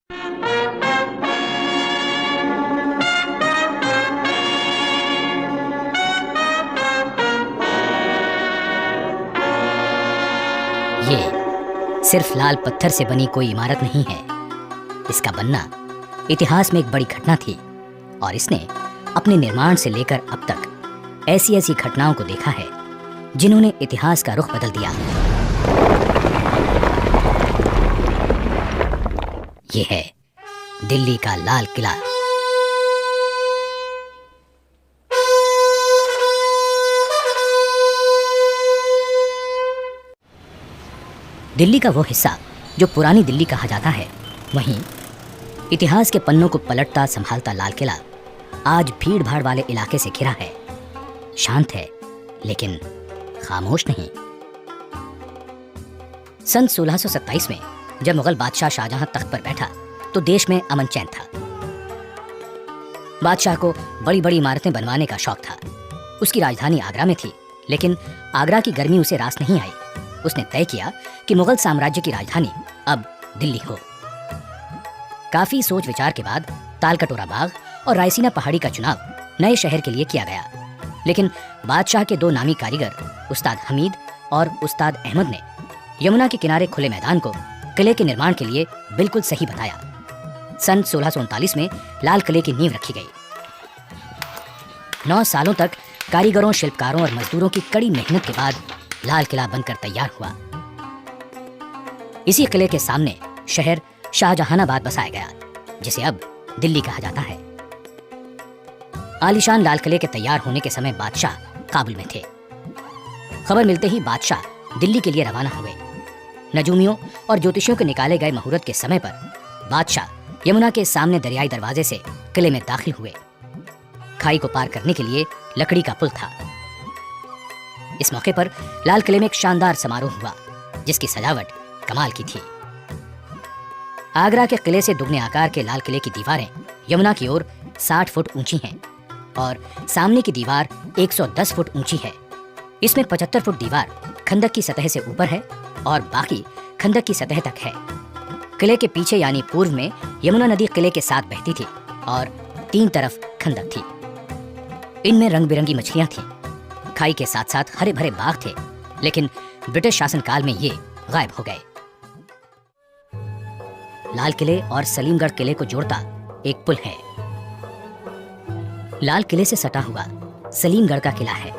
ये सिर्फ लाल पत्थर से बनी कोई इमारत नहीं है। इसका बनना इतिहास में एक बड़ी घटना थी और इसने अपने निर्माण से लेकर अब तक ऐसी ऐसी घटनाओं को देखा है जिन्होंने इतिहास का रुख बदल दिया। ये है दिल्ली का लाल किला। दिल्ली का वो हिस्सा जो पुरानी दिल्ली कहा जाता है, वहीं इतिहास के पन्नों को पलटता संभालता लाल किला आज भीड़ भाड़ वाले इलाके से घिरा है। शांत है लेकिन खामोश नहीं। सन 1627 में जब मुगल बादशाह शाहजहां तख्त पर बैठा तो देश में अमन चैन था। बादशाह को बड़ी बड़ी इमारतें बनवाने का शौक था। उसकी राजधानी आगरा में थी, लेकिन आगरा की गर्मी उसे रास नहीं आई। उसने तय किया कि मुगल साम्राज्य की राजधानी अब दिल्ली हो। काफी सोच विचार के बाद तालकटोरा बाग और रायसीना पहाड़ी का चुनाव नए शहर के लिए किया गया, लेकिन बादशाह के दो नामी कारीगर उस्ताद हमीद और उस्ताद अहमद ने यमुना के किनारे खुले मैदान को किले के निर्माण के लिए बिल्कुल सही बताया। सन 1639 में लाल किले की नींव रखी गई। 9 सालों तक कारीगरों, शिल्पकारों और मजदूरों की कड़ी मेहनत के बाद लाल किला बनकर तैयार हुआ। इसी किले के सामने शहर शाहजहानाबाद बसाया गया, जिसे अब दिल्ली कहा जाता है। आलीशान लाल किले के तैयार होने के समय बादशाह काबुल में थे। खबर मिलते ही बादशाह दिल्ली के लिए रवाना हुए। नजूमियों और ज्योतिषियों के निकाले गए मुहूर्त के समय पर बादशाह यमुना के सामने दरियाई दरवाजे से किले में दाखिल हुए। खाई को पार करने के लिए लकड़ी का पुल था। इस मौके पर लाल किले में एक शानदार समारोह हुआ, जिसकी सजावट कमाल की थी। आगरा के किले से दुगने आकार के लाल किले की दीवारें यमुना की ओर 60 फुट ऊंची हैं और सामने की दीवार 110 फुट ऊंची है। इसमें 75 फुट दीवार खंदक की सतह से ऊपर है और बाकी खंदक की सतह तक है। किले के पीछे यानी पूर्व में यमुना नदी किले के साथ बहती थी और 3 तरफ खंदक थी। इनमें रंग बिरंगी मछलियां थीं। खाई के साथ साथ हरे भरे बाग थे, लेकिन ब्रिटिश शासनकाल में ये गायब हो गए। लाल किले और सलीमगढ़ किले को जोड़ता एक पुल है। लाल किले से सटा हुआ सलीमगढ़ का किला है,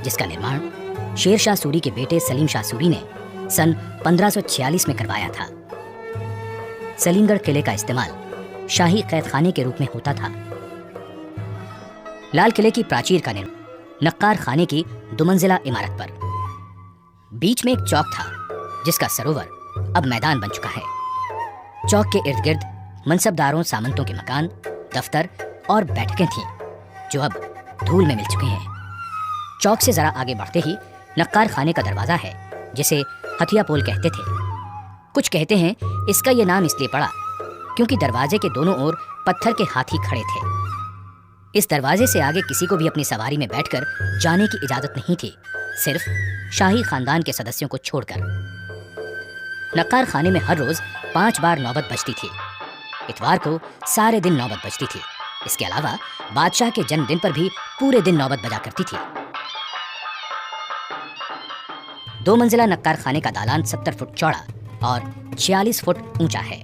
जिसका निर्माण शेर शाह सूरी के बेटे सलीम शाह सूरी ने सन 1546 में करवाया था। सलीमगढ़ किले का इस्तेमाल शाही कैदखाने के रूप में होता था। लाल किले की प्राचीर का निर्माण नक्कार खाने की 2 मंजिला इमारत पर। बीच में एक चौक था, जिसका सरोवर अब मैदान बन चुका है। चौक के इर्द गिर्द मनसबदारों, सामंतों के मकान, दफ्तर और बैठकें थीं, जो अब धूल में मिल चुके हैं। चौक से जरा आगे बढ़ते ही नक्कार खाने का दरवाजा है, जिसे हथिया पोल कहते थे। कुछ कहते हैं इसका ये नाम इसलिए पड़ा क्योंकि दरवाजे के दोनों ओर पत्थर के हाथी खड़े थे। इस दरवाजे से आगे किसी को भी अपनी सवारी में बैठकर जाने की इजाजत नहीं थी, सिर्फ शाही खानदान के सदस्यों को छोड़कर। नक्कार खाने में हर रोज 5 बार नौबत बजती थी। इतवार को सारे दिन नौबत बजती थी। इसके अलावा बादशाह के जन्मदिन पर भी पूरे दिन नौबत बजा करती थी। 2 मंजिला नक्कार खाने का दालान 70 फुट चौड़ा और 46 फुट ऊंचा है,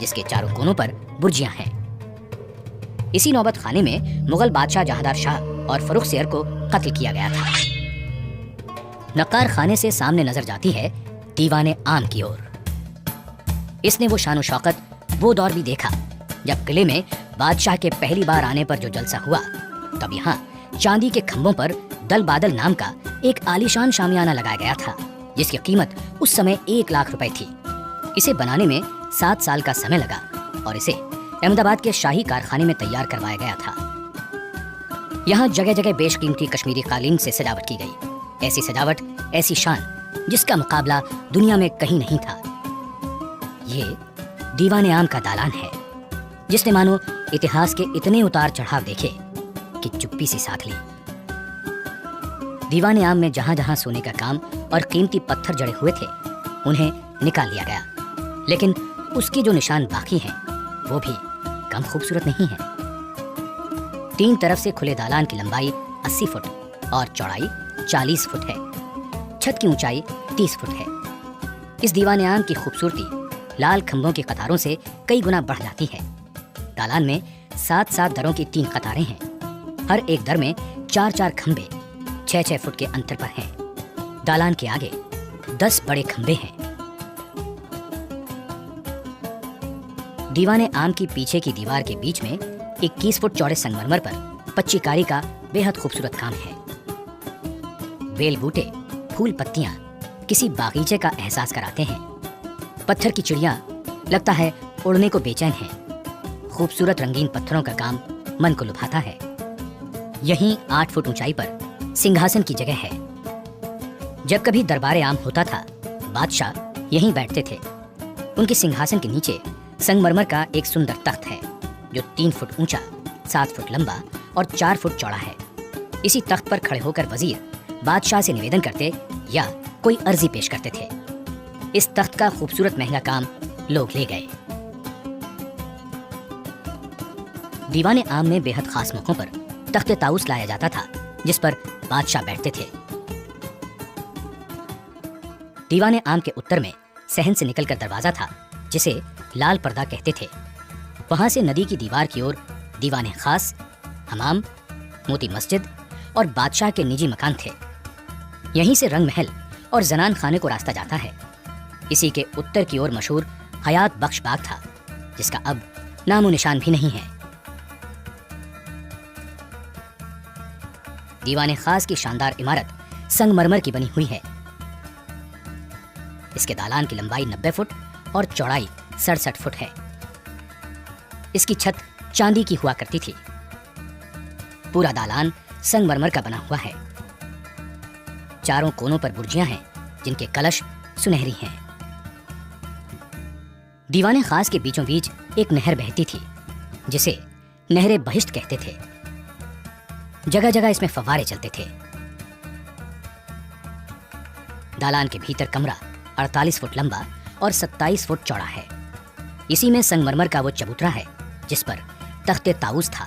जिसके चारों कोनों पर बुर्जियां हैं। इसी नौबत खाने में मुगल बादशाह जहांदार शाह और फरुख सियर को कत्ल किया गया था। नक्कार खाने से सामने नजर जाती है दीवाने आम की ओर। इसने वो शान शौकत, वो दौर भी देखा जब किले में बादशाह के पहली बार आने पर जो जलसा हुआ, तब यहाँ चांदी के खंभों पर दल बादल नाम का एक आलीशान शामियाना लगाया गया था, जिसकी कीमत उस समय 1 लाख रुपए थी। इसे बनाने में 7 साल का समय लगा और इसे अहमदाबाद के शाही कारखाने में तैयार करवाया गया था। यहाँ जगह जगह बेशकीमती कश्मीरी कालीन से सजावट की गई। ऐसी सजावट, ऐसी शान, जिसका मुकाबला दुनिया में कहीं नहीं था। ये दीवाने आम का दालान है, जिसने मानो इतिहास के इतने उतार चढ़ाव देखे कि चुप्पी से साथ ली। दीवाने आम में जहां जहां सोने का काम और कीमती पत्थर जड़े हुए थे, उन्हें निकाल लिया गया, लेकिन उसके जो निशान बाकी हैं वो भी कम खूबसूरत नहीं हैं। 3 तरफ से खुले दालान की लंबाई 80 फुट और चौड़ाई 40 फुट है। छत की ऊंचाई 30 फुट है। इस दीवाने आम की खूबसूरती लाल खंभों की कतारों से कई गुना बढ़ जाती है। दालान में 7-7 दरों की 3 कतारें हैं। हर एक दर में 4-4 खंभे 6-6 फुट के अंतर पर हैं। दालान के आगे 10 बड़े खंभे हैं। दीवाने आम की पीछे की दीवार के बीच में 21 फुट चौड़े संगमरमर पर पच्चीकारी का बेहद खूबसूरत काम है। बेल बूटे, फूल पत्तियां किसी बागीचे का एहसास कराते हैं। पत्थर की चिड़िया लगता है उड़ने को बेचैन है। खूबसूरत रंगीन पत्थरों का काम मन को लुभाता है। यहीं 8 फुट ऊंचाई पर सिंहासन की जगह है। जब कभी दरबारे आम होता था, बादशाह यहीं बैठते थे। उनके सिंहासन के नीचे संगमरमर का एक सुंदर तख्त है जो 3 फुट ऊंचा, 7 फुट लंबा और 4 फुट चौड़ा है। इसी तख्त पर खड़े होकर वजीर बादशाह से निवेदन करते या कोई अर्जी पेश करते थे। इस तख्त का खूबसूरत महंगा काम लोग ले गए। दीवाने आम में बेहद खास मौकों पर तख्ते ताउस लाया जाता था जिस पर बादशाह बैठते थे। दीवाने आम के उत्तर में सहन से निकलकर दरवाजा था जिसे लाल पर्दा कहते थे। वहां से नदी की दीवार की ओर दीवाने खास, हमाम, मोती मस्जिद और बादशाह के निजी मकान थे। यहीं से रंग महल और जनान खाने को रास्ता जाता है। इसी के उत्तर की ओर मशहूर हयात बख्श बाग था जिसका अब नामो निशान भी नहीं है। दीवाने खास की शानदार इमारत संगमरमर की बनी हुई है। इसके दालान की लंबाई 90 फुट और चौड़ाई 67 फुट है। इसकी छत चांदी की हुआ करती थी। पूरा दालान संगमरमर का बना हुआ है। चारों कोनों पर बुर्जियां हैं जिनके कलश सुनहरी हैं। दीवाने खास के बीचों बीच एक नहर बहती थी जिसे नहरे बहिश्त कहते थे। जगह जगह इसमें फव्वारे चलते थे। दालान के भीतर कमरा 48 फुट लंबा और 27 फुट चौड़ा है। इसी में संगमरमर का वो चबूतरा है जिस पर तख्ते ताउस था।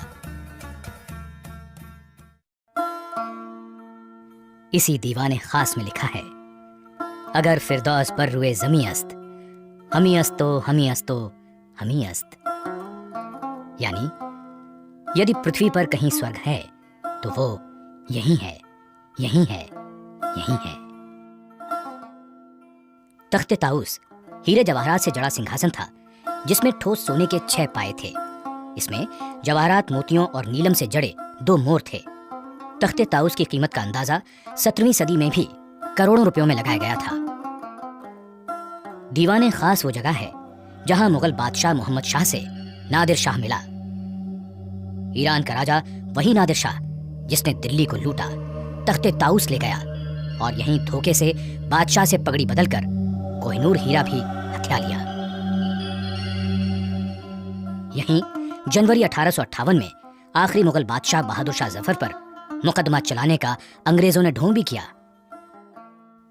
इसी दीवाने खास में लिखा है, अगर फिरदौस पर रुए जमी अस्त, हमी अस्तो हमी अस्तो हमी अस्त। यानी यदि पृथ्वी पर कहीं स्वर्ग है तो वो यही है, यही है, यही है। तख्ते ताउस हीरे जवाहरात से जड़ा सिंहासन था जिसमें ठोस सोने के 6 पाए थे। इसमें जवाहरात, मोतियों और नीलम से जड़े 2 मोर थे। तख्ते ताउस की कीमत का अंदाजा 17वीं सदी में भी करोड़ों रुपयों में लगाया गया था। दीवाने खास वो जगह है जहां मुगल बादशाह मोहम्मद शाह से नादिर शाह मिला। ईरान का राजा वही नादिर शाह जिसने दिल्ली को लूटा, तख्ते ताउस ले गया और यहीं धोखे से बादशाह से पगड़ी बदलकर कोहिनूर हीरा भी हथिया लिया। यहीं जनवरी 1858 में आखिरी मुगल बादशाह बहादुर शाह जफर पर मुकदमा चलाने का अंग्रेजों ने ढोंग भी किया।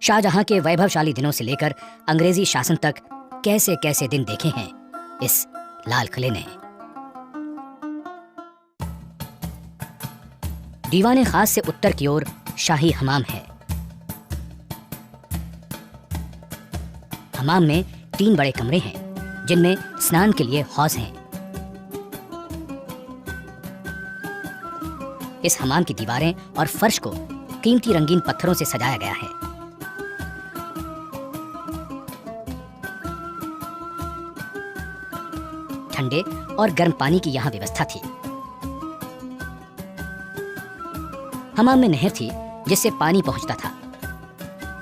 शाहजहां के वैभवशाली दिनों से लेकर अंग्रेजी शासन तक कैसे कैसे दिन देखे हैं इस लाल किले ने। दीवाने खास से उत्तर की ओर शाही हमाम है। हमाम में 3 बड़े कमरे हैं जिनमें स्नान के लिए हौज हैं। इस हमाम की दीवारें और फर्श को कीमती रंगीन पत्थरों से सजाया गया है। ठंडे और गर्म पानी की यहां व्यवस्था थी। हमाम में नहर थी जिससे पानी पहुंचता था।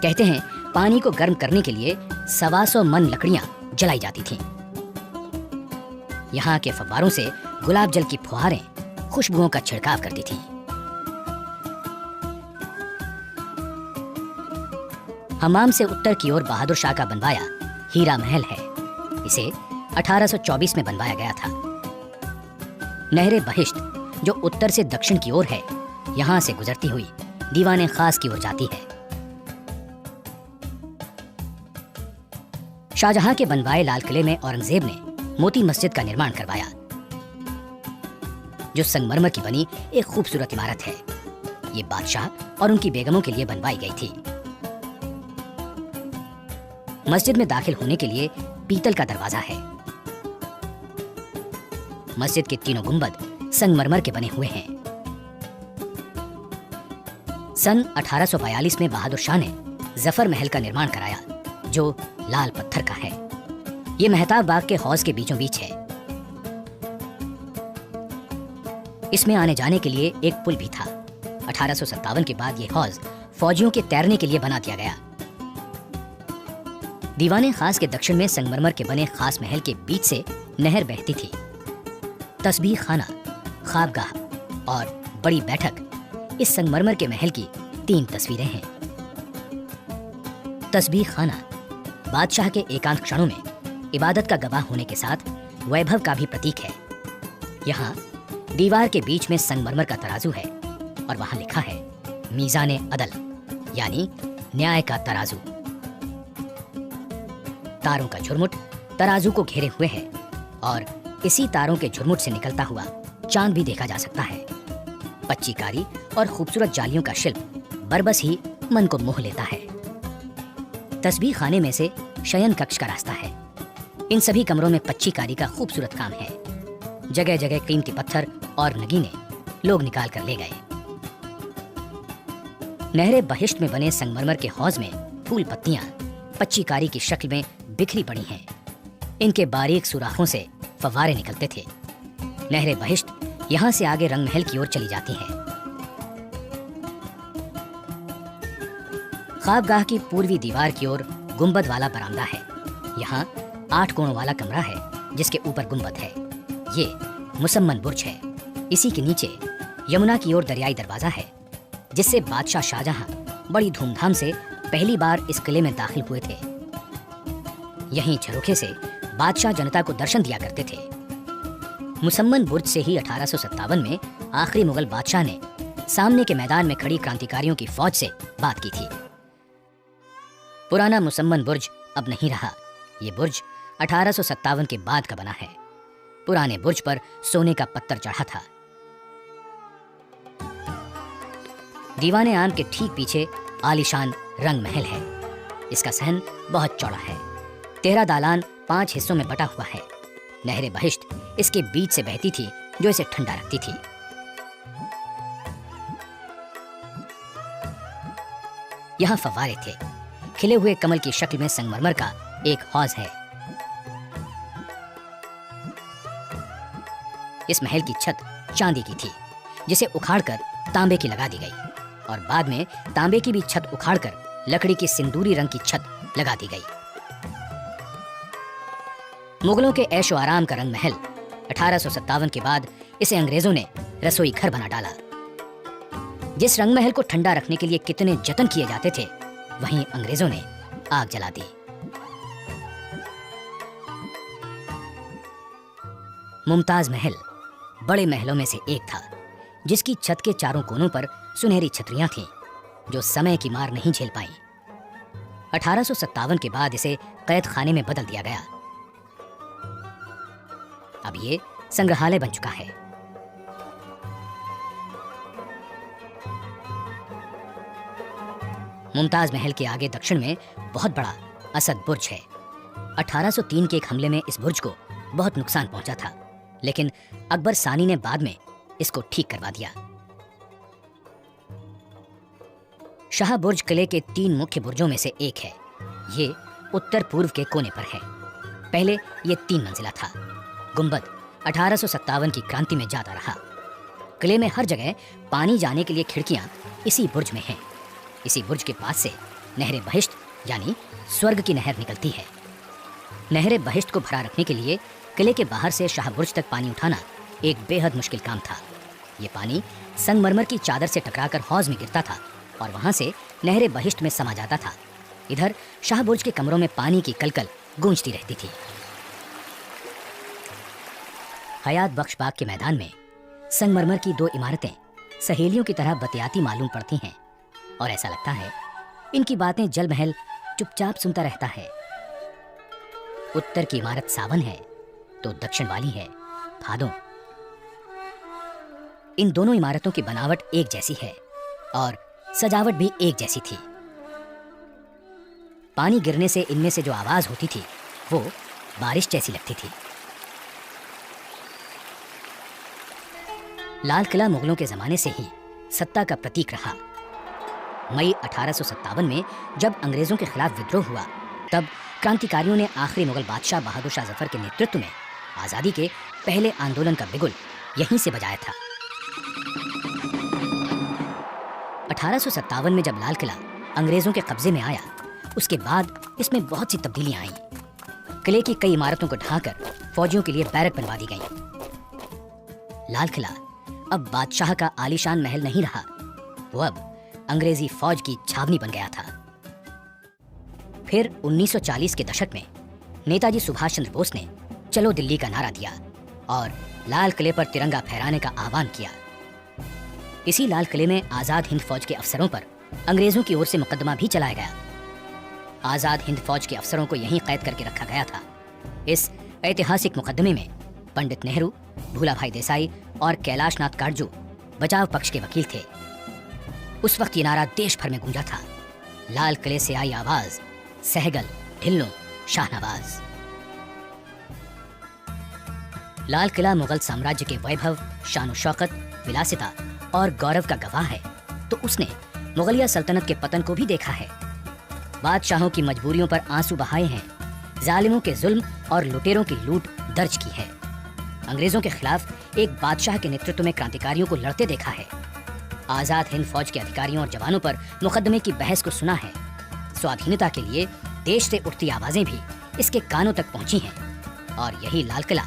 कहते हैं पानी को गर्म करने के लिए 125 मन लकड़ियां जलाई जाती थीं। यहाँ के फव्वारों से गुलाब जल की फुहारें खुशबुओं का छिड़काव करती थीं। हमाम से उत्तर की ओर बहादुर शाह का बनवाया हीरा महल है। इसे 1824 में बनवाया गया था। नहरे बहिश्त जो उत्तर से दक्षिण की ओर है, यहां से गुजरती हुई दीवाने खास की ओर जाती है। शाहजहां के बनवाए लाल किले में औरंगजेब ने मोती मस्जिद का निर्माण करवाया, जो संगमरमर की बनी एक खूबसूरत इमारत है। ये बादशाह और उनकी बेगमों के लिए बनवाई गई थी। मस्जिद में दाखिल होने के लिए पीतल का दरवाजा है। मस्जिद के तीनों गुंबद संगमरमर के बने हुए हैं। सन 1842 में बहादुर शाह ने जफर महल का निर्माण कराया, जो लाल पत्थर का है। ये मेहताब बाग के हौज के बीचों बीच है। इसमें आने जाने के लिए एक पुल भी था। 1857 के बाद ये हौज फौजियों के तैरने के लिए बना दिया गया। दीवाने खास के दक्षिण में संगमरमर के बने खास महल के बीच से नहर बहती थी। तस्बीह खाना, ख्वाबगाह और बड़ी बैठक इस संगमरमर के महल की 3 तस्वीरें हैं। तस्बीह खाना बादशाह के एकांत क्षणों में इबादत का गवाह होने के साथ वैभव का भी प्रतीक है। यहाँ दीवार के बीच में संगमरमर का तराजू है और वहां लिखा है मीज़ाने अदल, यानी न्याय का तराजू। तारों का झुरमुट तराजू को घेरे हुए है और इसी तारों के झुरमुट से निकलता हुआ चांद भी देखा जा सकता है। पच्चीकारी और खूबसूरत जालियों का शिल्प बरबस ही मन को मोह लेता है। तस्बीह खाने में से शयन कक्ष का रास्ता है। इन सभी कमरों में पच्चीकारी का खूबसूरत काम है। जगह जगह कीमती पत्थर और नगीने लोग निकाल कर ले गए। नहरे बहिश्त में बने संगमरमर के हौज में फूल पत्तियां पच्चीकारी की शक्ल में बिखरी पड़ी हैं। इनके बारीक सुराखों से फव्वारे निकलते थे। नहरे बहिश्त यहां से आगे रंग महल की ओर चली जाती हैं। ख्वाबगाह की पूर्वी दीवार की ओर गुंबद वाला बरामदा है। यहाँ 8 कोणों वाला कमरा है जिसके ऊपर गुंबद है। ये मुसम्मन बुर्ज है। इसी के नीचे यमुना की ओर दरियाई दरवाजा है, जिससे बादशाह शाहजहां बड़ी धूमधाम से पहली बार इस किले में दाखिल हुए थे। यहीं झरोखे से बादशाह जनता को दर्शन दिया करते थे। मुसम्मन बुर्ज से ही 1857 में आखिरी मुगल बादशाह ने सामने के मैदान में खड़ी क्रांतिकारियों की फौज से बात की थी। पुराना मुसम्मन बुर्ज अब नहीं रहा। ये बुर्ज 1857 के बाद का बना है। पुराने बुर्ज पर सोने का पत्थर चढ़ा था। दीवाने आम के ठीक पीछे आलीशान रंग महल है। इसका सहन बहुत चौड़ा है। 13 दालान 5 हिस्सों में बटा हुआ है। नहरे बहिश्त इसके बीच से बहती थी, जो इसे ठंडा रखती थी। यहाँ फव्वारे थे। खिले हुए कमल की शक्ल में संगमरमर का एक हौज है। इस महल की छत चांदी की थी, जिसे उखाड़कर तांबे की लगा दी गई और बाद में तांबे की भी छत उखाड़कर लकड़ी की सिंदूरी रंग की छत लगा दी गई। मुगलों के ऐशो आराम का रंग महल 1857 के बाद इसे अंग्रेजों ने रसोई घर बना डाला। जिस रंग महल को ठंडा रखने के लिए कितने जतन किए जाते थे, वहीं अंग्रेजों ने आग जला दी। मुमताज महल बड़े महलों में से एक था, जिसकी छत के चारों कोनों पर सुनहरी छतरियां थीं, जो समय की मार नहीं झेल पाईं। 1857 के बाद इसे कैद खाने में बदल दिया गया। अब ये संग्रहालय बन चुका है। मुमताज महल के आगे दक्षिण में बहुत बड़ा असद बुर्ज है। 1803 के एक हमले में इस बुर्ज को बहुत नुकसान पहुंचा था, लेकिन अकबर सानी ने बाद में इसको ठीक करवा दिया। शाह बुर्ज किले के 3 मुख्य बुर्जों में से एक है। ये उत्तर पूर्व के कोने पर है। पहले ये 3 मंजिला था। गुंबद 1857 की क्रांति में जाता रहा। किले में हर जगह पानी जाने के लिए खिड़कियां इसी बुर्ज में हैं। इसी बुर्ज के पास से नहरे बहिश्त यानी स्वर्ग की नहर निकलती है। नहरे बहिश्त को भरा रखने के लिए किले के बाहर से शाह बुर्ज तक पानी उठाना एक बेहद मुश्किल काम था। ये पानी संगमरमर की चादर से टकराकर हौज में गिरता था और वहां से नहरे बहिश्त में समा जाता था। इधर शाह बुर्ज के कमरों में पानी की कलकल गूंजती रहती थी। हयात बख्श बाग के मैदान में संगमरमर की 2 इमारतें सहेलियों की तरह बतियाती मालूम पड़ती हैं और ऐसा लगता है इनकी बातें जल महल चुपचाप सुनता रहता है। उत्तर की इमारत सावन है तो दक्षिण वाली है भादों। इन दोनों इमारतों की बनावट एक जैसी है और सजावट भी एक जैसी थी। पानी गिरने से इनमें से जो आवाज होती थी वो बारिश जैसी लगती थी। लाल किला मुगलों के जमाने से ही सत्ता का प्रतीक रहा। मई 1857 में जब अंग्रेजों के खिलाफ विद्रोह हुआ तब क्रांतिकारियों ने आखिरी मुगल बादशाह बहादुर शाह जफर के नेतृत्व में आजादी के पहले आंदोलन का बिगुल यहीं से बजाया था। 1857 में जब लाल किला अंग्रेजों के कब्जे में आया उसके बाद इसमें बहुत सी तब्दीलियां आईं। किले की कई इमारतों को ढांकर फौजियों के लिए बैरक बनवा दी गईं। लाल किला अब बादशाह का आलीशान महल नहीं रहा, वो अब अंग्रेजी फौज की छावनी बन गया था। फिर 1940 के दशक में नेताजी सुभाष चंद्र बोस ने चलो दिल्ली का नारा दिया और लाल किले पर तिरंगा फहराने का आह्वान किया। इसी लाल किले में आजाद हिंद फौज के अफसरों पर अंग्रेजों की ओर से मुकदमा भी चलाया गया। आजाद हिंद फौज के अफसरों को यहीं कैद करके रखा गया था। इस ऐतिहासिक मुकदमे में पंडित नेहरू, भूलाभाई देसाई और कैलाश नाथ काटजू बचाव पक्ष के वकील थे। उस वक्त ये नारा देश भर में गूंजा था, लाल किले से आई आवाज, सहगल, ढिल्लों, शाहनवाज। लाल किला मुगल साम्राज्य के वैभव, शान शौकत, विलासिता और गौरव का गवाह है तो उसने मुगलिया सल्तनत के पतन को भी देखा है। बादशाहों की मजबूरियों पर आंसू बहाए हैं, जालिमों के जुल्म और लुटेरों की लूट दर्ज की है। अंग्रेजों के खिलाफ एक बादशाह के नेतृत्व में क्रांतिकारियों को लड़ते देखा है। आजाद हिंद फौज के अधिकारियों और जवानों पर मुकदमे की बहस को सुना है। स्वाधीनता के लिए देश से उठती आवाजें भी इसके कानों तक पहुंची हैं। और यही लाल किला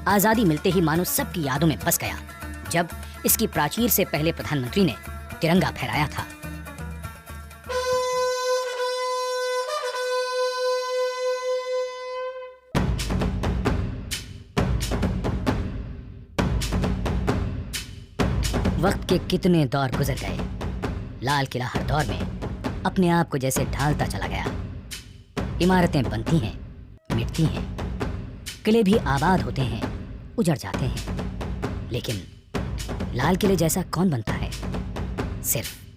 आजादी मिलते ही मानो सबकी यादों में बस गया जब इसकी प्राचीर से पहले प्रधानमंत्री ने तिरंगा फहराया था। वक्त के कितने दौर गुजर गए, लाल किला हर दौर में अपने आप को जैसे ढालता चला गया। इमारतें बनती हैं, मिटती हैं, किले भी आबाद होते हैं, उजड़ जाते हैं, लेकिन लाल किले जैसा कौन बनता है? सिर्फ